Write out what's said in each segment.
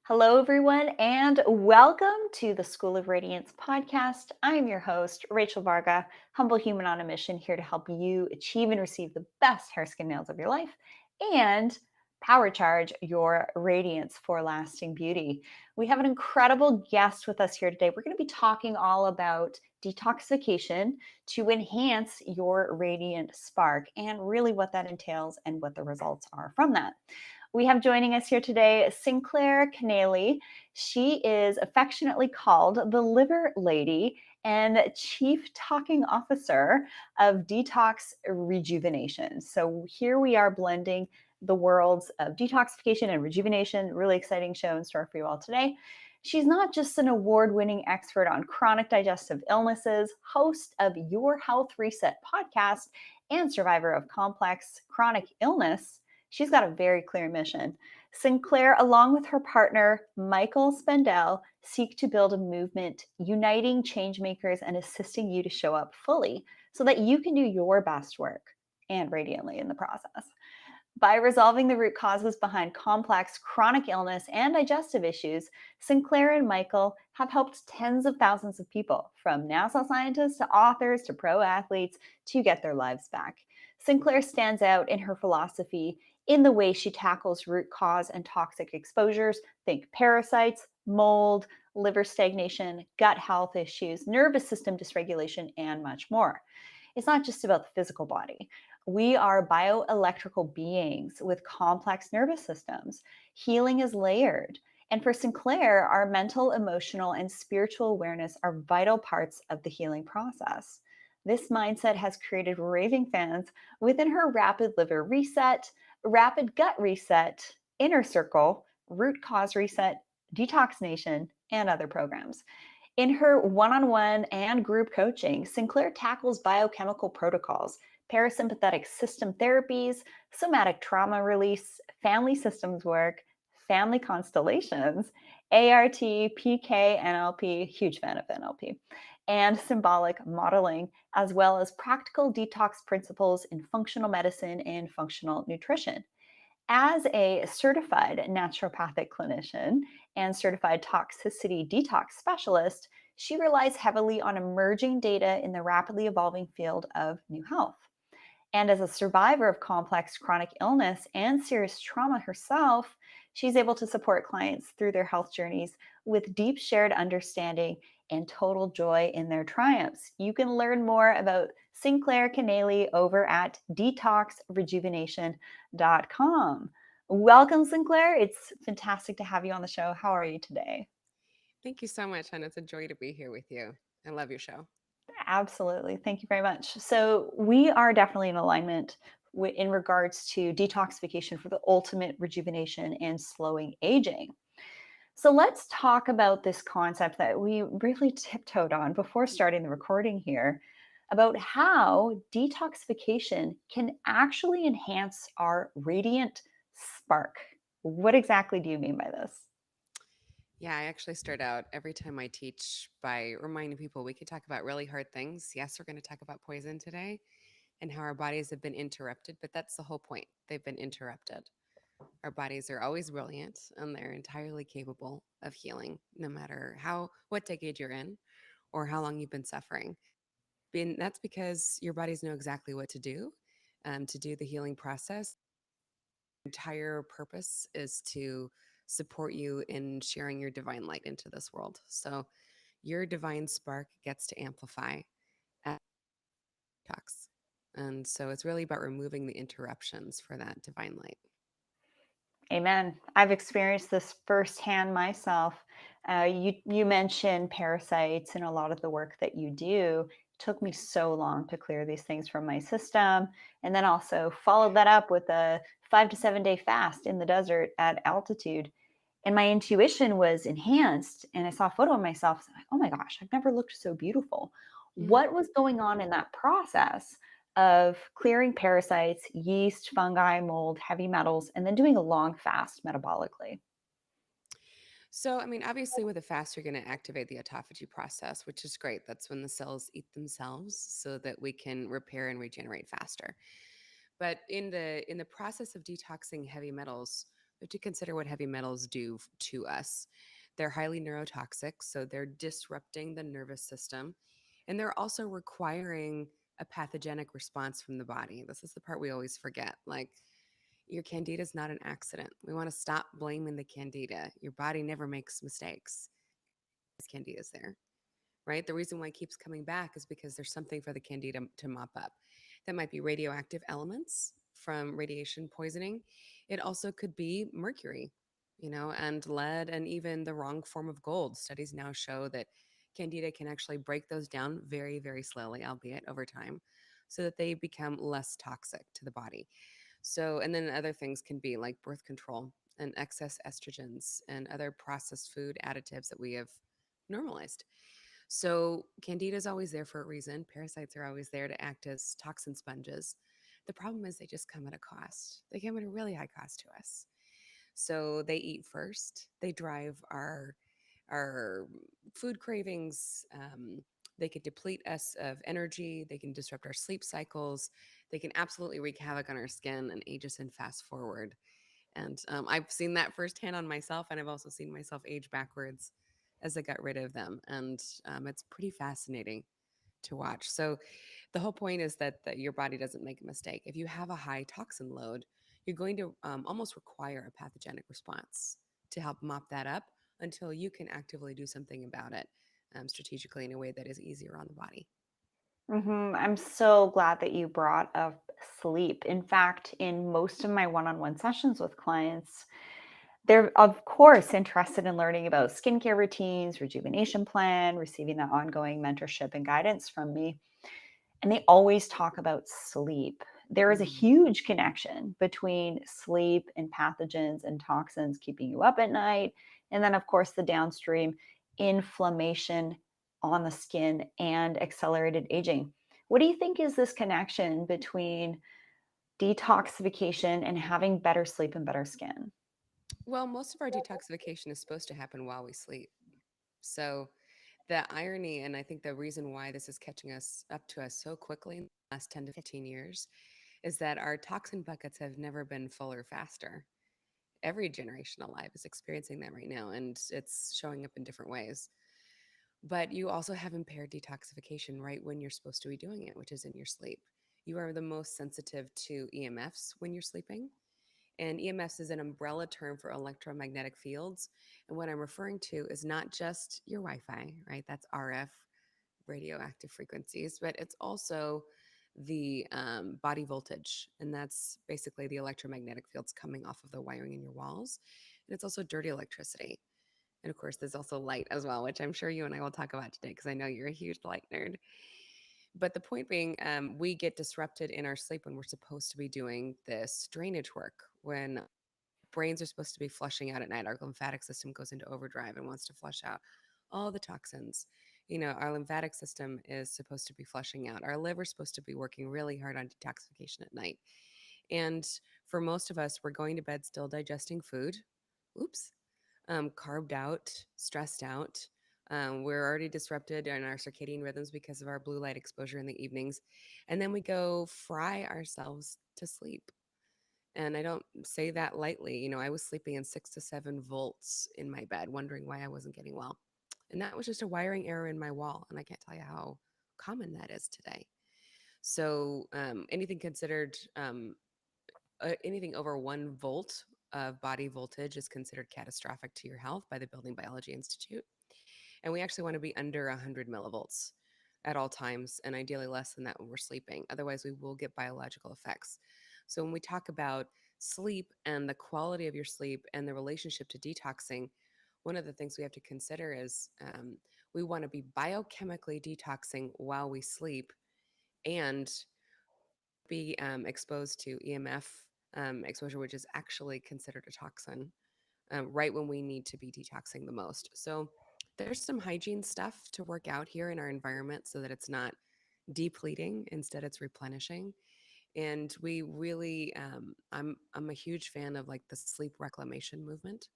Hello, everyone, and welcome to the School of Radiance podcast. I'm your host, Rachel Varga, humble human on a mission here to help you achieve and receive the best hair, skin, nails of your life and power charge your radiance for lasting beauty. We have an incredible guest with us here today. We're going to be talking all about detoxification to enhance your radiant spark and really what that entails and what the results are from that. We have joining us here today Sinclair Kennally. She is affectionately called the Liver Lady and Chief Talking Officer of Detox Rejuvenation. So here we are blending the worlds of detoxification and rejuvenation. Really exciting show in store for you all today. She's not just an award-winning expert on chronic digestive illnesses, host of Your Health Reset podcast, and survivor of complex chronic illness. She's got a very clear mission. Sinclair, along with her partner, Michael Spendell, seek to build a movement uniting changemakers and assisting you to show up fully so that you can do your best work and radiantly in the process. By resolving the root causes behind complex chronic illness and digestive issues, Sinclair and Michael have helped tens of thousands of people, from NASA scientists to authors to pro athletes, to get their lives back. Sinclair stands out in her philosophy in the way she tackles root cause and toxic exposures. Think parasites, mold, liver stagnation, gut health issues, nervous system dysregulation, and much more. It's not just about the physical body. We are bioelectrical beings with complex nervous systems. Healing is layered. And for Sinclair, our mental, emotional, and spiritual awareness are vital parts of the healing process. This mindset has created raving fans within her Rapid Liver Reset, Rapid Gut Reset, Inner Circle, Root Cause Reset, Detox Nation, and other programs. In her one-on-one and group coaching, Sinclair tackles biochemical protocols, parasympathetic system therapies, somatic trauma release, family systems work, family constellations, ART, PK, NLP, huge fan of NLP, and symbolic modeling, as well as practical detox principles in functional medicine and functional nutrition. As a certified naturopathic clinician and certified toxicity detox specialist, she relies heavily on emerging data in the rapidly evolving field of new health. And as a survivor of complex chronic illness and serious trauma herself, she's able to support clients through their health journeys with deep shared understanding and total joy in their triumphs. You can learn more about Sinclair Kennally over at detoxrejuvenation.com. Welcome, Sinclair. It's fantastic to have you on the show. How are you today? Thank you so much, and it's a joy to be here with you. I love your show. Absolutely. Thank you very much. So, we are definitely in alignment in regards to detoxification for the ultimate rejuvenation and slowing aging. So, let's talk about this concept that we really tiptoed on before starting the recording here about how detoxification can actually enhance our radiant spark. What exactly do you mean by this? Yeah, I actually start out every time I teach by reminding people we could talk about really hard things. Yes, we're going to talk about poison today and how our bodies have been interrupted, but that's the whole point. They've been interrupted. Our bodies are always brilliant and they're entirely capable of healing, no matter what decade you're in or how long you've been suffering. And that's because your bodies know exactly what to do the healing process. Entire purpose is to support you in sharing your divine light into this world. So your divine spark gets to amplify at talks. And so it's really about removing the interruptions for that divine light. Amen. I've experienced this firsthand myself. You mentioned parasites and a lot of the work that you do. It took me so long to clear these things from my system, and then also followed that up with a 5 to 7 day fast in the desert at altitude. And my intuition was enhanced, and I saw a photo of myself. I was like, oh my gosh, I've never looked so beautiful. Mm. What was going on in that process of clearing parasites, yeast, fungi, mold, heavy metals, and then doing a long fast metabolically? So, I mean, obviously, with a fast, you're going to activate the autophagy process, which is great. That's when the cells eat themselves, so that we can repair and regenerate faster. But in the process of detoxing heavy metals, We have to consider what heavy metals do to us. They're highly neurotoxic, so they're disrupting the nervous system, and they're also requiring a pathogenic response from the body. This is the part we always forget. Like, your candida is not an accident. We want to stop blaming the candida. Your body never makes mistakes. Candida is there, right? The reason why it keeps coming back is because there's something for the candida to mop up. That might be radioactive elements from radiation poisoning. It also could be mercury, and lead, and even the wrong form of gold. Studies now show that candida can actually break those down very, very slowly, albeit over time, so that they become less toxic to the body. So, and then other things can be like birth control and excess estrogens and other processed food additives that we have normalized. So, candida is always there for a reason. Parasites are always there to act as toxin sponges. The problem is they just come at a cost. They come at a really high cost to us. So they eat first. They drive our food cravings. They can deplete us of energy. They can disrupt our sleep cycles. They can absolutely wreak havoc on our skin and age us in fast forward. And I've seen that firsthand on myself, and I've also seen myself age backwards as I got rid of them. And it's pretty fascinating to watch. So the whole point is that your body doesn't make a mistake. If you have a high toxin load, you're going to almost require a pathogenic response to help mop that up until you can actively do something about it strategically in a way that is easier on the body. I'm so glad that you brought up sleep. In fact, in most of my one on one sessions with clients, they're, of course, interested in learning about skincare routines, rejuvenation plan, receiving that ongoing mentorship and guidance from me. And they always talk about sleep. There is a Mm. huge connection between sleep and pathogens and toxins keeping you up at night. And then, of course, the downstream inflammation on the skin and accelerated aging. What do you think is this connection between detoxification and having better sleep and better skin? Well, most of our detoxification is supposed to happen while we sleep. So the irony, and I think the reason why this is catching us up to us so quickly in the last 10 to 15 years, is that our toxin buckets have never been fuller faster. Every generation alive is experiencing that right now, and it's showing up in different ways. But you also have impaired detoxification right when you're supposed to be doing it, which is in your sleep. You are the most sensitive to EMFs when you're sleeping. And EMFs is an umbrella term for electromagnetic fields. And what I'm referring to is not just your Wi Fi, right? That's RF, radioactive frequencies, but it's also the body voltage. And that's basically the electromagnetic fields coming off of the wiring in your walls. And it's also dirty electricity. And of course, there's also light as well, which I'm sure you and I will talk about today because I know you're a huge light nerd. But the point being, we get disrupted in our sleep when we're supposed to be doing this drainage work, when brains are supposed to be flushing out at night. Our lymphatic system goes into overdrive and wants to flush out all the toxins. Our lymphatic system is supposed to be flushing out. Our liver's supposed to be working really hard on detoxification at night. And for most of us, we're going to bed still digesting food. Oops. Carved out, stressed out. We're already disrupted in our circadian rhythms because of our blue light exposure in the evenings. And then we go fry ourselves to sleep. And I don't say that lightly. I was sleeping in 6 to 7 volts in my bed, wondering why I wasn't getting well. And that was just a wiring error in my wall. And I can't tell you how common that is today. So anything considered, anything over 1 volt of body voltage is considered catastrophic to your health by the Building Biology Institute. And we actually want to be under 100 millivolts at all times, and ideally less than that when we're sleeping. Otherwise, we will get biological effects. So when we talk about sleep and the quality of your sleep and the relationship to detoxing, one of the things we have to consider is we want to be biochemically detoxing while we sleep and be exposed to EMF exposure, which is actually considered a toxin, right when we need to be detoxing the most. So there's some hygiene stuff to work out here in our environment so that it's not depleting, instead it's replenishing. And we really, I'm a huge fan of like the sleep reclamation movement.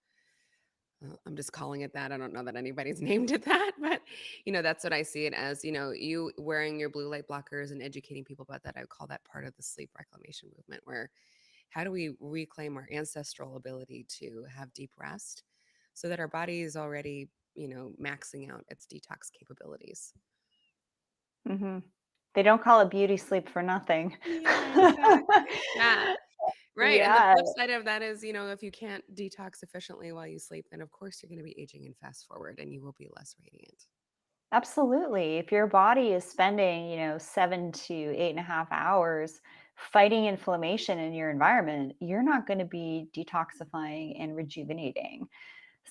I'm just calling it that. I don't know that anybody's named it that, but that's what I see it as. You wearing your blue light blockers and educating people about that. I would call that part of the sleep reclamation movement, where how do we reclaim our ancestral ability to have deep rest so that our body is already, maxing out its detox capabilities? Hmm. They don't call it beauty sleep for nothing. Yeah, exactly. Yeah. Right. And the Yeah, flip side of that is, if you can't detox efficiently while you sleep, then of course you're going to be aging and fast forward and you will be less radiant. absolutely. If your body is spending, 7 to 8.5 hours fighting inflammation in your environment, you're not going to be detoxifying and rejuvenating.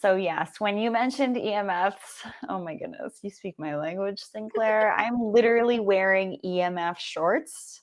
So, yes, when you mentioned EMFs, oh my goodness, you speak my language, Sinclair. I'm literally wearing EMF shorts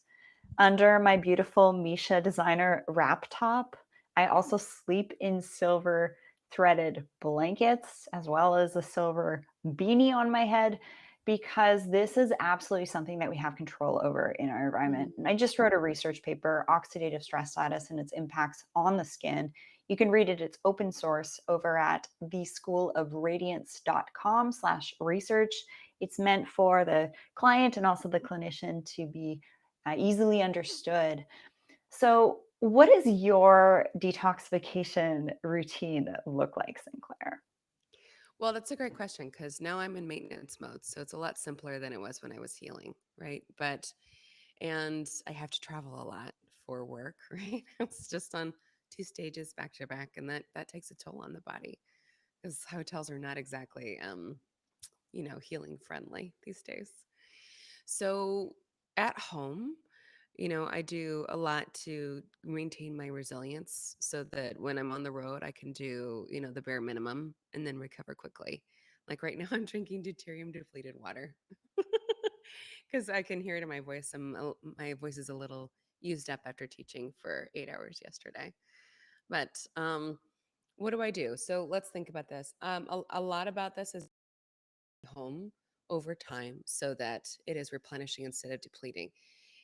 under my beautiful Misha designer wrap top. I also sleep in silver threaded blankets as well as a silver beanie on my head because this is absolutely something that we have control over in our environment. And I Mhm. just wrote a research paper, Oxidative Stress Status and its Impacts on the Skin. You can read it. It's open source over at theschoolofradiance.com/research. It's meant for the client and also the clinician to be easily understood. So, what does your detoxification routine look like, Sinclair? Well, that's a great question because now I'm in maintenance mode. So it's a lot simpler than it was when I was healing, right? And I have to travel a lot for work, right? It's just on two stages back to back. And that takes a toll on the body because hotels are not exactly, healing friendly these days. So at home, I do a lot to maintain my resilience so that when I'm on the road, I can do, the bare minimum and then recover quickly. Like right now, I'm drinking deuterium depleted water because I can hear it in my voice. My voice is a little used up after teaching for 8 hours yesterday. But what do I do? So let's think about this. A lot about this is home over time so that it is replenishing instead of depleting.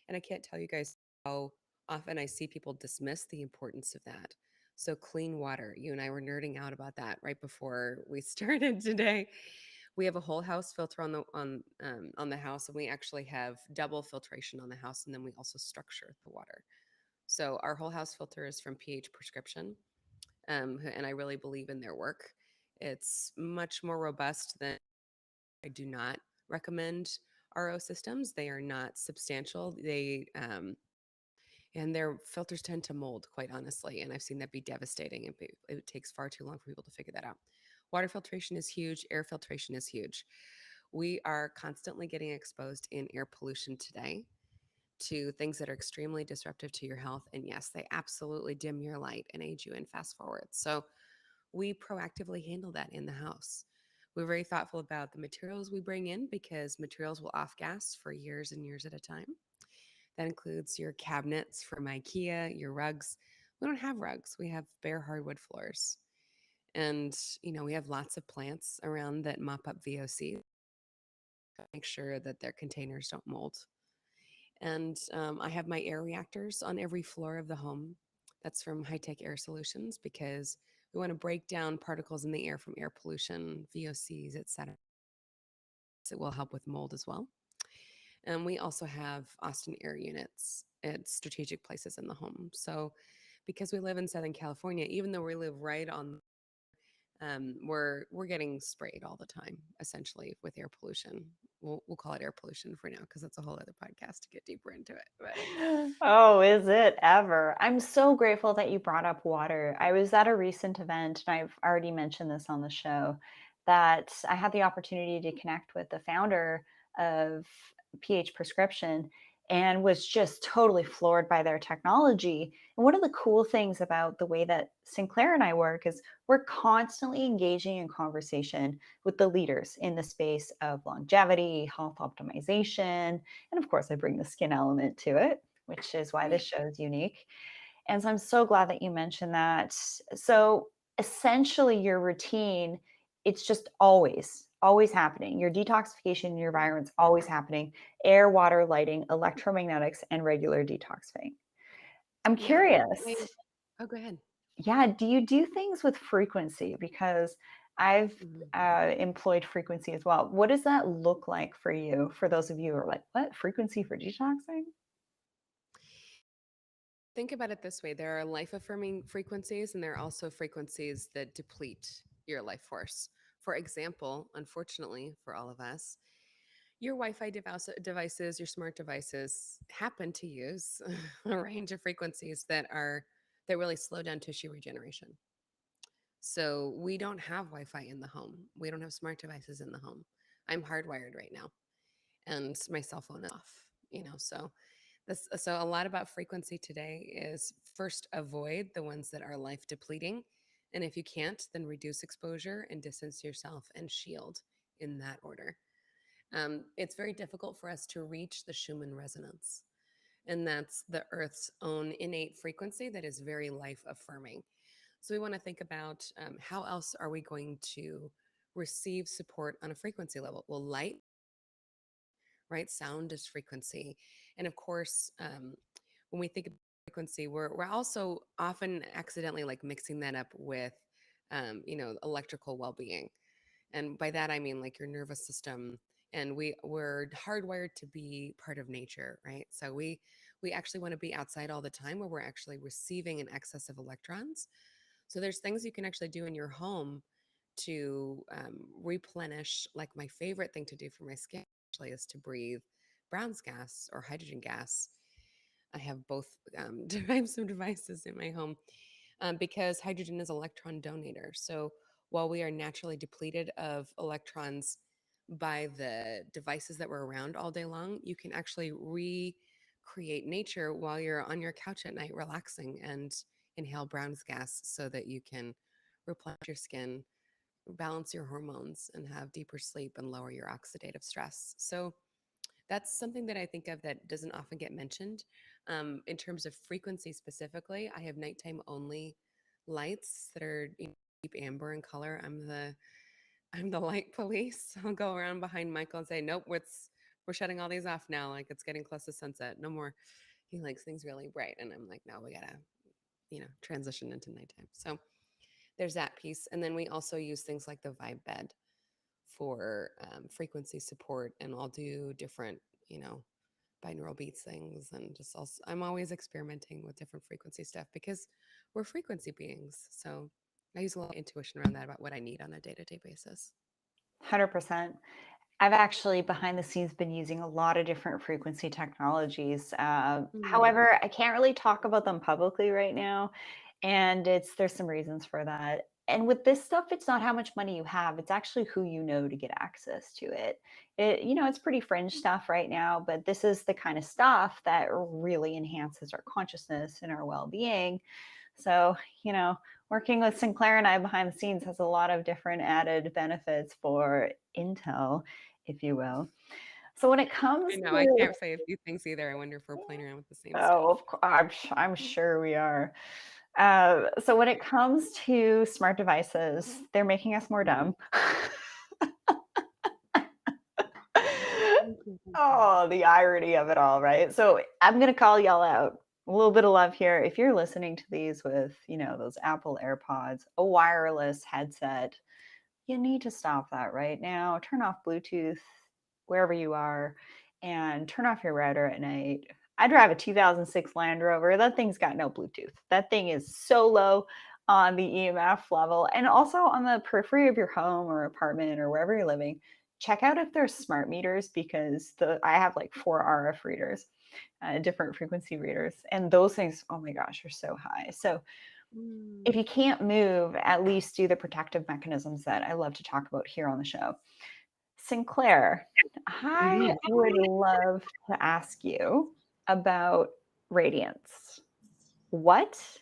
And I can't tell you guys how often I see people dismiss the importance of that. So clean water. You and I were nerding out about that right before we started today. We have a whole house filter on the house, and we actually have double filtration on the house, and then we also structure the water. So our whole house filter is from pH Prescription, and I really believe in their work. It's much more robust than I do not recommend RO systems. They are not substantial. And their filters tend to mold, quite honestly. And I've seen that be devastating. It takes far too long for people to figure that out. Water filtration is huge. Air filtration is huge. We are constantly getting exposed in air pollution today to things that are extremely disruptive to your health. And yes, they absolutely dim your light and age you and fast forward. So we proactively handle that in the house. We're very thoughtful about the materials we bring in because materials will off gas for years and years at a time. That includes your cabinets from IKEA, your rugs. We don't have rugs, we have bare hardwood floors. And, we have lots of plants around that mop up VOC, make sure that their containers don't mold. And I have my air reactors on every floor of the home. That's from High Tech Air Solutions because we want to break down particles in the air from air pollution, VOCs, etc. It will help with mold as well. And we also have Austin air units at strategic places in the home. So because we live in Southern California, even though we live right on, we're getting sprayed all the time, essentially with air pollution. We'll call it air pollution for now because that's a whole other podcast to get deeper into it. But Oh, is it ever? I'm so grateful that you brought up water. I was at a recent event, and I've already mentioned this on the show, that I had the opportunity to connect with the founder of pH Prescription and was just totally floored by their technology. And one of the cool things about the way that Sinclair and I work is we're constantly engaging in conversation with the leaders in the space of longevity, health optimization, and of course, I bring the skin element to it, which is why this yeah, show is unique. And so I'm so glad that you mentioned that. So essentially, your routine, it's just always happening. Your detoxification in your yeah, environment's always happening. Air, water, lighting, electromagnetics, and regular detoxifying. I'm yeah. curious. Oh, go ahead. Yeah, do you do things with frequency? Because I've Mhm. employed frequency as well. What does that look like for you? For those of you who are like, what frequency for detoxing? Think about it this way: there are life affirming frequencies, and there are also frequencies that deplete your life force. For example, unfortunately for all of us, your Wi-Fi devices, your smart devices happen to use a range of frequencies that really slow down tissue regeneration. So we don't have Wi-Fi in the home. We don't have smart devices in the home. I'm hardwired right now, and my cell phone is off. So a lot about frequency today is first avoid the ones that are life depleting, and if you can't, then reduce exposure and distance yourself and shield in that order. It's very difficult for us to reach the Schumann resonance, and that's the Earth's own innate frequency that is very life affirming. So we want to think about how else are we going to receive support on a frequency level? Well, light, right? Sound is frequency, and of course, when we think of frequency, we're also often accidentally like mixing that up with, electrical well being, and by that I mean like your nervous system. And we're hardwired to be part of nature, right? So we actually want to be outside all the time, where we're actually receiving an excess of electrons. So there's things you can actually do in your home to replenish. Like my favorite thing to do for my skin actually is to breathe brown's gas or hydrogen gas. I have both types of devices in my home, because hydrogen is electron donator. So while we are naturally depleted of electrons by the devices that we're around all day long, you can actually recreate nature while you're on your couch at night relaxing and inhale brown's gas so that you can replenish your skin, balance your hormones, and have deeper sleep and lower your oxidative stress. So that's something that I think of that doesn't often get mentioned. In terms of frequency specifically, I have nighttime only lights that are deep amber in color. I'm the light police. I'll go around behind Michael and say, "Nope, we're shutting all these off now. Like it's getting close to sunset. No more." He likes things really bright, and I'm like, "No, we gotta transition into nighttime." So there's that piece, and then we also use things like the vibe bed for frequency support, and I'll do different, binaural beats things, and just also I'm always experimenting with different frequency stuff because we're frequency beings. So I use a lot of intuition around that about what I need on a day-to-day basis. 100%. I've actually behind the scenes been using a lot of different frequency technologies. Mm. However, I can't really talk about them publicly right now, and there's some reasons for that. And with this stuff, it's not how much money you have; it's actually who you know to get access to it. It's pretty fringe stuff right now, but this is the kind of stuff that really enhances our consciousness and our well-being. So, you know, working with Sinclair and I behind the scenes has a lot of different added benefits for Intel, if you will. So when it I comes know I to can't say a few things either. I wonder if we're playing around with the same oh, stuff. of course, I'm sure we are. So when it comes to smart devices, they're making us more dumb. Thank you, thank you. Oh, the irony of it all, right? So I'm gonna call y'all out. A little bit of love here. If you're listening to these with, those Apple AirPods, a wireless headset, you need to stop that right now. Turn off Bluetooth wherever you are and turn off your router at night. I drive a 2006 Land Rover. That thing's got no Bluetooth. That thing is so low on the EMF level and also on the periphery of your home or apartment or wherever you're living. Check out if there's smart meters because I have like 4 RF readers, different frequency readers, and those things, oh my gosh, are so high. So if Mm. you can't move, at least do the protective mechanisms that I love to talk about here on the show. Sinclair, I Mhm. would love to ask you about radiance. What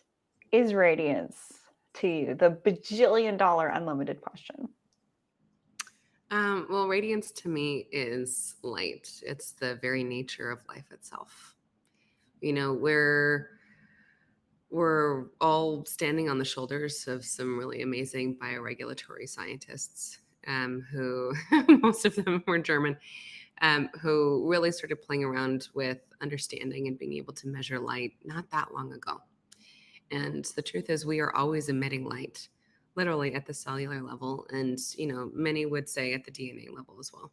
is radiance to you? The bajillion dollar unlimited question. Well, radiance to me is light. It's the very nature of life itself. You know, we're all standing on the shoulders of some really amazing bioregulatory scientists, who most of them were German, who really started playing around with understanding and being able to measure light not that long ago. And the truth is, we are always emitting light, literally at the cellular level, and many would say at the DNA level as well.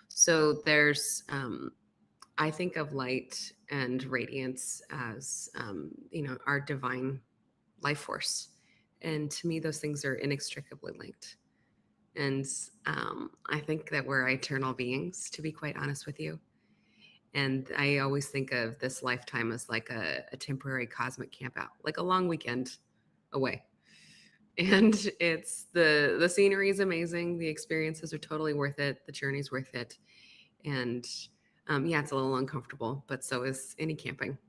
So there's I think of light and radiance as, our divine life force. And to me, those things are inextricably linked. And I think that we're eternal beings, to be quite honest with you. And I always think of this lifetime as like a temporary cosmic camp out, like a long weekend away. And it's the scenery is amazing. The experiences are totally worth it. The journey's worth it. And yeah, it's a little uncomfortable, but so is any camping.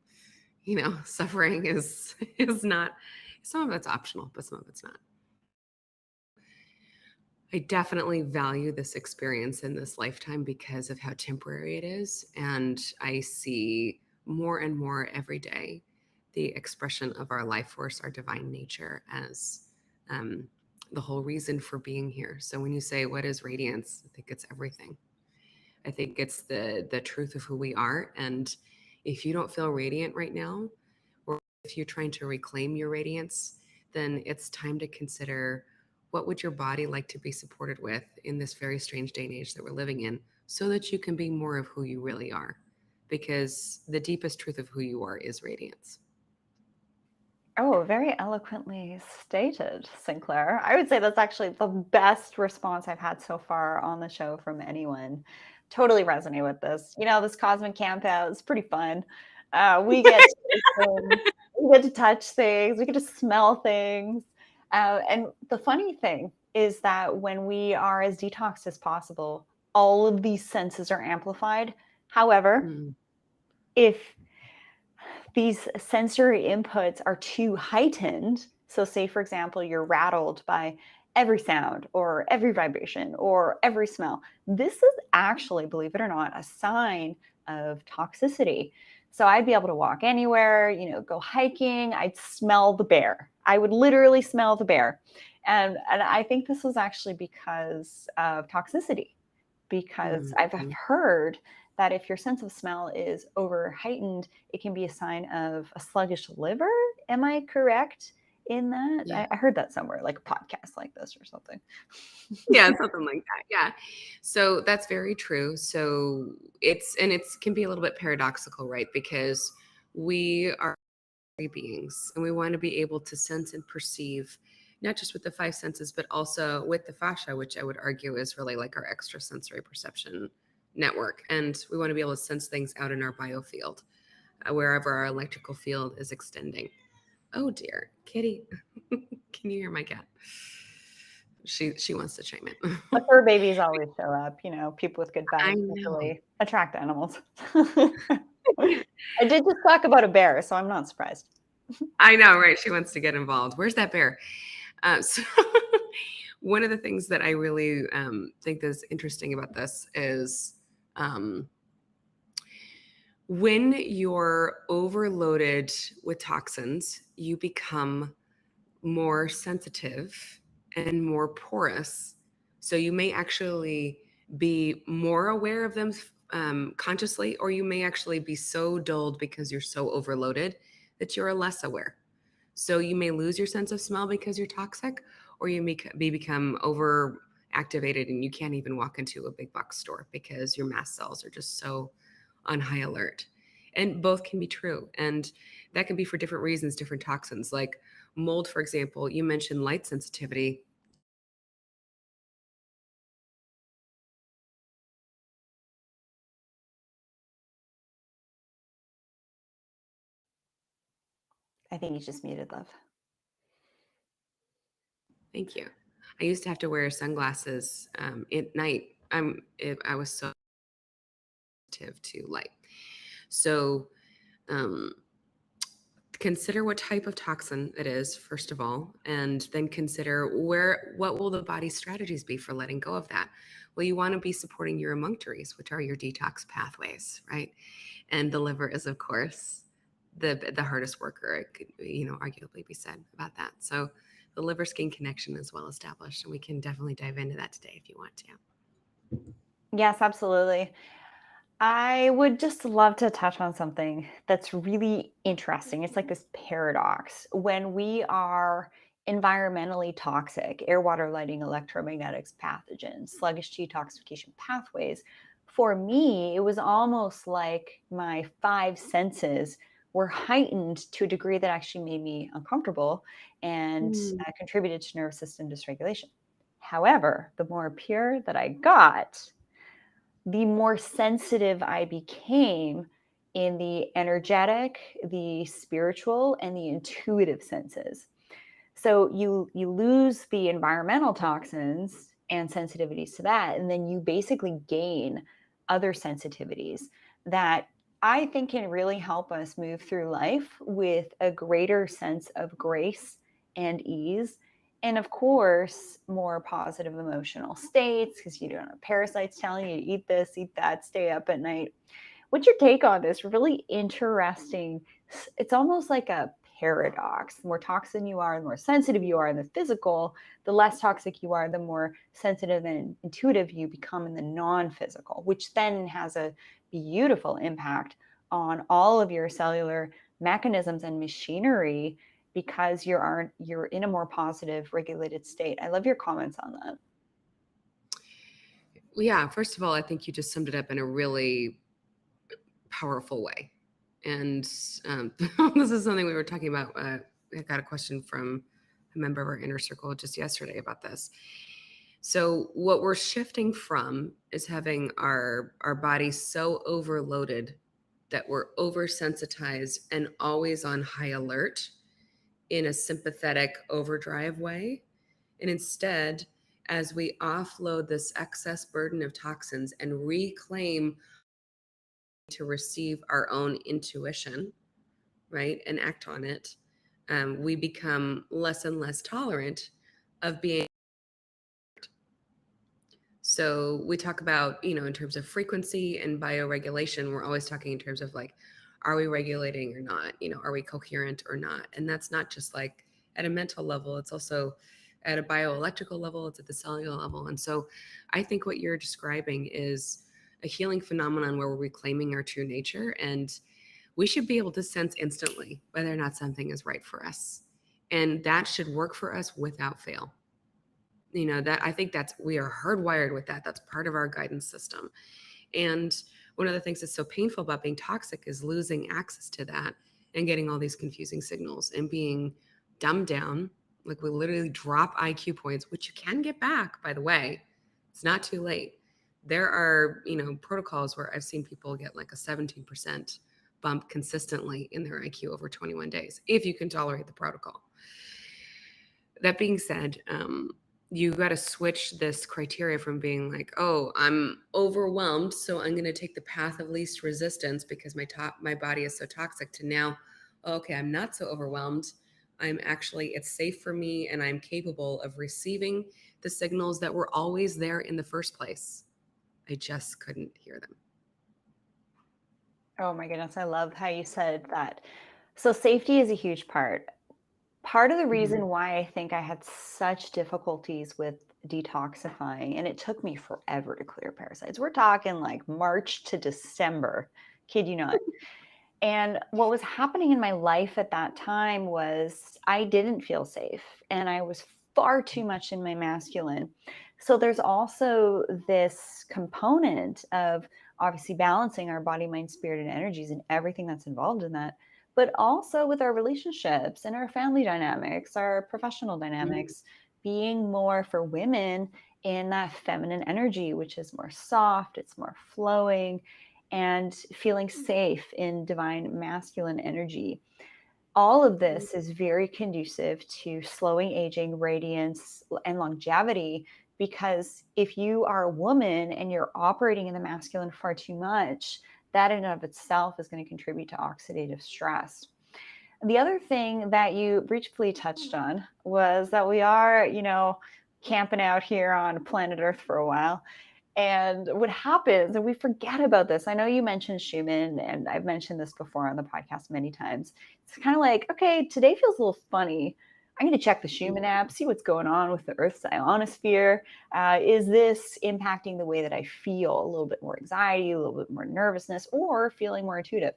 Suffering is not, some of it's optional, but some of it's not. I definitely value this experience in this lifetime because of how temporary it is. And I see more and more every day the expression of our life force, our divine nature, as um, the whole reason for being here. So when you say, what is radiance? I think it's everything. I think it's the truth of who we are. And if you don't feel radiant right now, or if you're trying to reclaim your radiance, then it's time to consider what would your body like to be supported with in this very strange day and age that we're living in, so that you can be more of who you really are. Because the deepest truth of who you are is radiance. Oh, very eloquently stated, Sinclair. I would say that's actually the best response I've had so far on the show from anyone. Totally resonate with this. This cosmic camp out is pretty fun. We get to things, we get to touch things, we get to smell things. And the funny thing is that when we are as detoxed as possible, all of these senses are amplified. However, Mm, if these sensory inputs are too heightened, so say for example you're rattled by every sound or every vibration or every smell, this is actually, believe it or not, a sign of toxicity. So I'd be able to walk anywhere, go hiking, I'd smell the bear, I would literally smell the bear. And I think this was actually because of toxicity, because I've mm. heard that if your sense of smell is over heightened, it can be a sign of a sluggish liver. Am I correct in that? Yeah. I heard that somewhere, like a podcast like this or something. Yeah, something like that. Yeah. So that's very true. So it can be a little bit paradoxical, right? Because we are beings and we want to be able to sense and perceive not just with the five senses, but also with the fascia, which I would argue is really like our extrasensory perception network. And we want to be able to sense things out in our biofield, wherever our electrical field is extending. Oh dear, Kitty, can you hear my cat? She wants to chime in. The fur babies always show up. People with good I vibes know. usually attract animals. I did just talk about a bear, so I'm not surprised. I know, right? She wants to get involved. Where's that bear? So one of the things that I really think is interesting about this is um, when you're overloaded with toxins, you become more sensitive and more porous. So you may actually be more aware of them consciously, or you may actually be so dulled because you're so overloaded that you're less aware. So you may lose your sense of smell because you're toxic, or you may become over activated and you can't even walk into a big box store because your mast cells are just so on high alert. And both can be true. And that can be for different reasons, different toxins. Like mold, for example, you mentioned light sensitivity. I think you just muted, love. Thank you. I used to have to wear sunglasses at night. I was so sensitive to light. So um, consider what type of toxin it is first of all, and then consider what will the body's strategies be for letting go of that. Well, you want to be supporting your emunctories, which are your detox pathways, right? And the liver is, of course, the hardest worker. It could, arguably be said about that. So the liver skin connection is well established, and we can definitely dive into that today if you want to. Yes, absolutely. I would just love to touch on something that's really interesting. It's like this paradox. When we are environmentally toxic, air, water, lighting, electromagnetics, pathogens, sluggish detoxification pathways, for me, it was almost like my five senses were heightened to a degree that actually made me uncomfortable and Mm. contributed to nervous system dysregulation. However, the more pure that I got, the more sensitive I became in the energetic, the spiritual, and the intuitive senses. So you lose the environmental toxins and sensitivities to that, and then you basically gain other sensitivities that I think can really help us move through life with a greater sense of grace and ease. And of course, more positive emotional states because you don't have parasites telling you to eat this, eat that, stay up at night. What's your take on this really interesting? It's almost like a paradox. The more toxin you are, the more sensitive you are in the physical, the less toxic you are, the more sensitive and intuitive you become in the non physical, which then has a beautiful impact on all of your cellular mechanisms and machinery because you're in a more positive regulated state. I love your comments on that. Well, yeah, first of all, I think you just summed it up in a really powerful way. And this is something we were talking about. I got a question from a member of our inner circle just yesterday about this. So what we're shifting from is having our bodies so overloaded that we're oversensitized and always on high alert in a sympathetic overdrive way. And instead, as we offload this excess burden of toxins and reclaim to receive our own intuition, right, and act on it, we become less and less tolerant of being. So we talk about, in terms of frequency and bioregulation, we're always talking in terms of like, are we regulating or not? Are we coherent or not? And that's not just like at a mental level, it's also at a bioelectrical level, it's at the cellular level. And so I think what you're describing is a healing phenomenon where we're reclaiming our true nature. And we should be able to sense instantly whether or not something is right for us. And that should work for us without fail. That I think that's we are hardwired with that. That's part of our guidance system. And one of the things that's so painful about being toxic is losing access to that and getting all these confusing signals and being dumbed down. Like we literally drop IQ points, which you can get back, by the way. It's not too late. There are, protocols where I've seen people get like a 17% bump consistently in their IQ over 21 days, if you can tolerate the protocol. That being said, you got to switch this criteria from being like, oh, I'm overwhelmed, so I'm going to take the path of least resistance because my body is so toxic, to now, okay, I'm not so overwhelmed. It's safe for me, and I'm capable of receiving the signals that were always there in the first place. I just couldn't hear them. Oh my goodness, I love how you said that. So safety is a huge part. Part of the Mhm. reason why I think I had such difficulties with detoxifying, and it took me forever to clear parasites. We're talking like March to December, kid you not. And what was happening in my life at that time was I didn't feel safe and I was far too much in my masculine. So there's also this component of obviously balancing our body, mind, spirit, and energies and everything that's involved in that, but also with our relationships and our family dynamics, our professional Mhm. dynamics, being more for women in that feminine energy, which is more soft, it's more flowing and feeling safe in divine masculine energy. All of this is very conducive to slowing aging, radiance, and longevity. Because if you are a woman and you're operating in the masculine far too much, that in and of itself is going to contribute to oxidative stress. The other thing that you briefly touched on was that we are, camping out here on planet Earth for a while. And what happens, and we forget about this. I know you mentioned Schumann, and I've mentioned this before on the podcast many times. It's kind of like, okay, today feels a little funny. I'm going to check the Schumann app, see what's going on with the Earth's ionosphere. Is this impacting the way that I feel? A little bit more anxiety, a little bit more nervousness, or feeling more intuitive?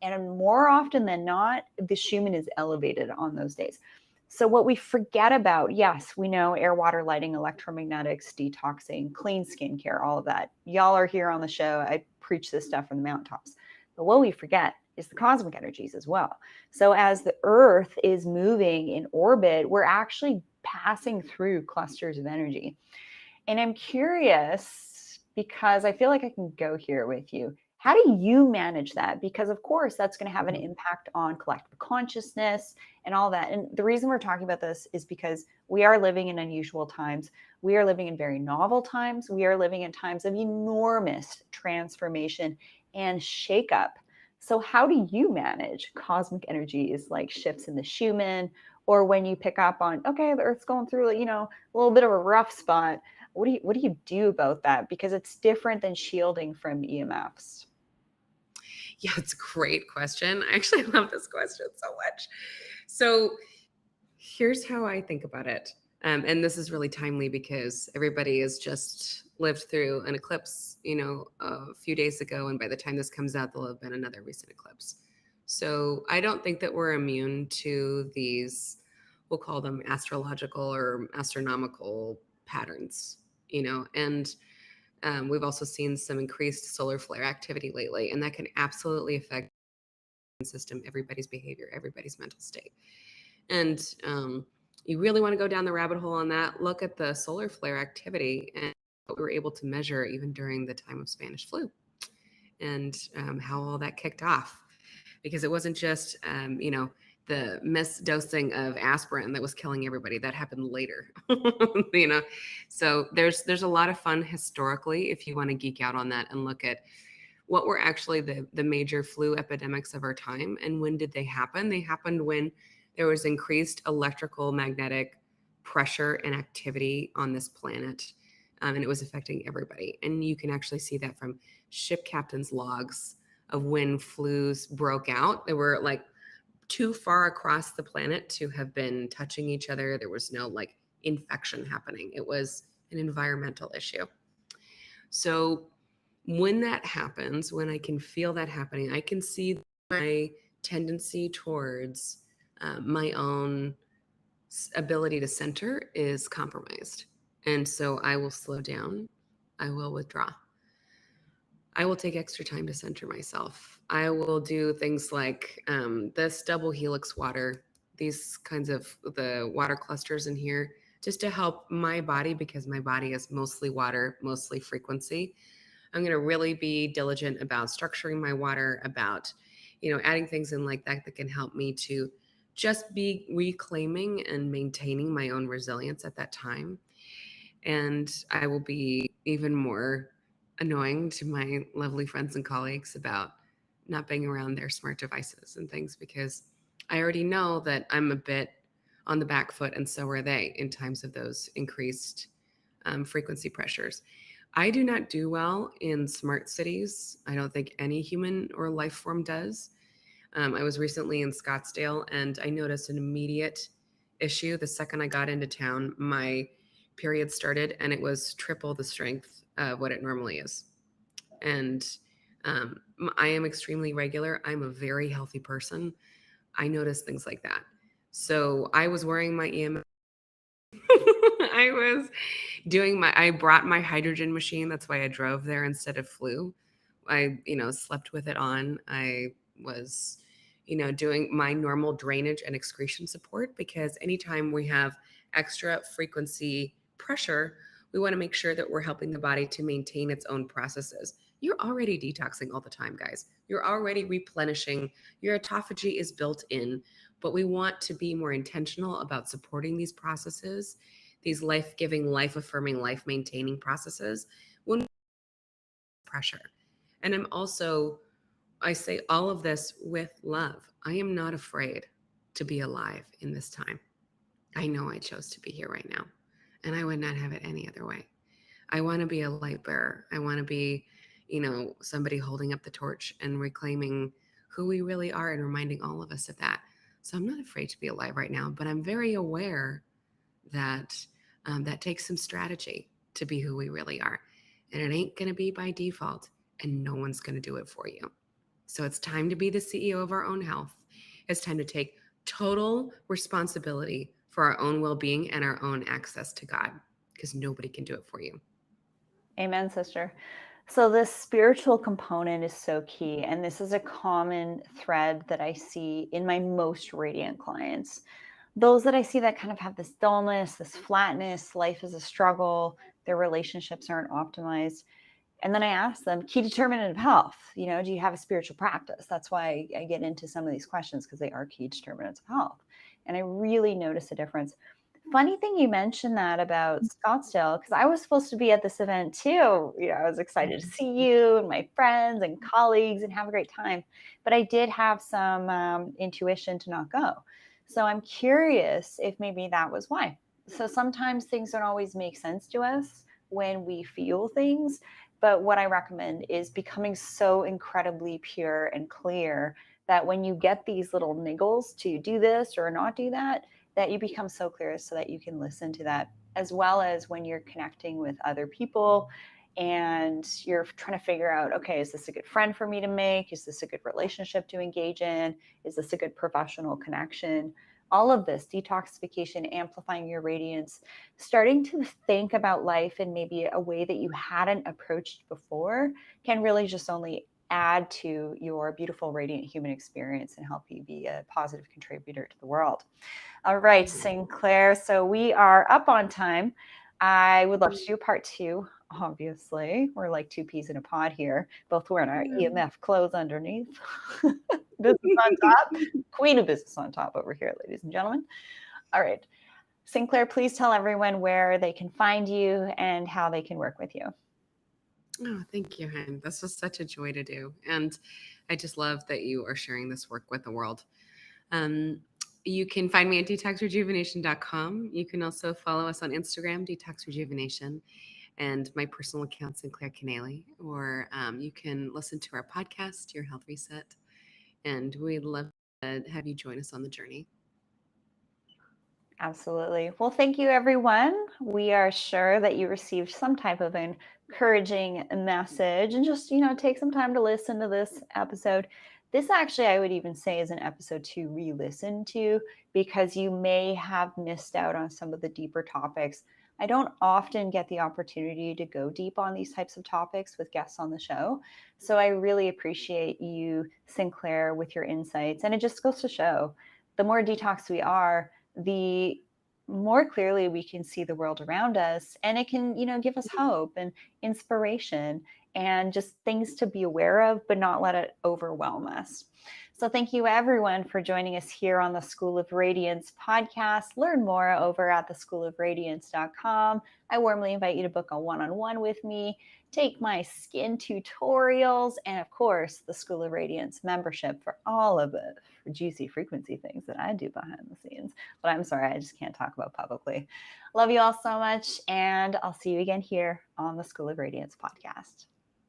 And more often than not, the Schumann is elevated on those days. So, what we forget about, yes, we know air, water, lighting, electromagnetics, detoxing, clean skincare, all of that. Y'all are here on the show. I preach this stuff from the mountaintops. But what we forget is the cosmic energies as well. So, as the Earth is moving in orbit, we're actually passing through clusters of energy. And I'm curious because I feel like I can go here with you. How do you manage that? Because, of course, that's going to have an impact on collective consciousness and all that. And the reason we're talking about this is because we are living in unusual times. We are living in very novel times. We are living in times of enormous transformation and shakeup. So, how do you manage cosmic energies like shifts in the Schumann, or when you pick up on, okay, the Earth's going through, a little bit of a rough spot? What do you do about that? Because it's different than shielding from EMFs. Yeah, it's a great question. I actually love this question so much. So here's how I think about it. And this is really timely because everybody has just lived through an eclipse, a few days ago. And by the time this comes out, there'll have been another recent eclipse. So I don't think that we're immune to these, we'll call them astrological or astronomical patterns, and we've also seen some increased solar flare activity lately, and that can absolutely affect the system, everybody's behavior, everybody's mental state. And you really want to go down the rabbit hole on that, look at the solar flare activity and what we were able to measure even during the time of Spanish flu, and how all that kicked off. Because it wasn't just, the misdosing of aspirin that was killing everybody. That happened later, you know. So there's a lot of fun historically if you want to geek out on that and look at what were actually the major flu epidemics of our time and when did they happen. They happened when there was increased electrical magnetic pressure and activity on this planet, and it was affecting everybody. And you can actually see that from ship captains logs of when flus broke out. They were like too far across the planet to have been touching each other. There was no like infection happening. It was an environmental issue. So when that happens, when I can feel that happening, I can see my tendency towards my own ability to center is compromised. And so I will slow down. I will withdraw. I will take extra time to center myself. I will do things like this double helix water, these kinds of the water clusters in here, just to help my body because my body is mostly water, mostly frequency. I'm going to really be diligent about structuring my water, about, adding things in like that that can help me to just be reclaiming and maintaining my own resilience at that time. And I will be even more annoying to my lovely friends and colleagues about not being around their smart devices and things because I already know that I'm a bit on the back foot, and so are they in times of those increased frequency pressures. I do not do well in smart cities. I don't think any human or life form does. I was recently in Scottsdale and I noticed an immediate issue. The second I got into town, my period started and it was triple the strength of what it normally is. And I am extremely regular. I'm a very healthy person. I notice things like that. So I was wearing my EMF. I was I brought my hydrogen machine. That's why I drove there instead of flew. I, slept with it on. I was, doing my normal drainage and excretion support because anytime we have extra frequency pressure, we want to make sure that we're helping the body to maintain its own processes. You're already detoxing all the time, guys. You're already replenishing. Your autophagy is built in, but we want to be more intentional about supporting these processes, these life giving, life affirming, life maintaining processes when pressure. And I say all of this with love. I am not afraid to be alive in this time. I know I chose to be here right now, and I would not have it any other way. I want to be a light bearer. I want to be, somebody holding up the torch and reclaiming who we really are and reminding all of us of that. So I'm not afraid to be alive right now, but I'm very aware that that takes some strategy to be who we really are. And it ain't going to be by default, and no one's going to do it for you. So it's time to be the CEO of our own health. It's time to take total responsibility for our own well being and our own access to God, because nobody can do it for you. Amen, sister. So, this spiritual component is so key. And this is a common thread that I see in my most radiant clients. Those that I see that kind of have this dullness, this flatness, life is a struggle, their relationships aren't optimized. And then I ask them, key determinant of health, do you have a spiritual practice? That's why I get into some of these questions, because they are key determinants of health. And I really notice a difference. Funny thing you mentioned that about Scottsdale, because I was supposed to be at this event too. I was excited to see you and my friends and colleagues and have a great time. But I did have some intuition to not go. So I'm curious if maybe that was why. So sometimes things don't always make sense to us when we feel things. But what I recommend is becoming so incredibly pure and clear that when you get these little niggles to do this or not do that, that you become so clear so that you can listen to that, as well as when you're connecting with other people and you're trying to figure out, okay, is this a good friend for me to make? Is this a good relationship to engage in? Is this a good professional connection? All of this detoxification, amplifying your radiance, starting to think about life in maybe a way that you hadn't approached before can really just only add to your beautiful, radiant human experience and help you be a positive contributor to the world. All right, Sinclair. So we are up on time. I would love to do part two. Obviously, we're like two peas in a pod here, both wearing our EMF clothes underneath. Business on top, queen of business on top over here, ladies and gentlemen. All right, Sinclair, please tell everyone where they can find you and how they can work with you. Oh, thank you, Hen. This was such a joy to do. And I just love that you are sharing this work with the world. You can find me at detoxrejuvenation.com. You can also follow us on Instagram, Detox Rejuvenation, and my personal account, Sinclair Kennally. Or you can listen to our podcast, Your Health Reset. And we'd love to have you join us on the journey. Absolutely. Well, thank you, everyone. We are sure that you received some type of encouraging message and just, take some time to listen to this episode. This actually, I would even say, is an episode to re listen to because you may have missed out on some of the deeper topics. I don't often get the opportunity to go deep on these types of topics with guests on the show. So I really appreciate you, Sinclair, with your insights. And it just goes to show the more detox we are, the more clearly we can see the world around us, and it can give us hope and inspiration and just things to be aware of, but not let it overwhelm us. So thank you everyone for joining us here on the School of Radiance podcast. Learn more over at theschoolofradiance.com. I warmly invite you to book a one-on-one with me, take my skin tutorials, and of course the School of Radiance membership for all of the juicy frequency things that I do behind the scenes. But I'm sorry, I just can't talk about publicly. Love you all so much, and I'll see you again here on the School of Radiance podcast.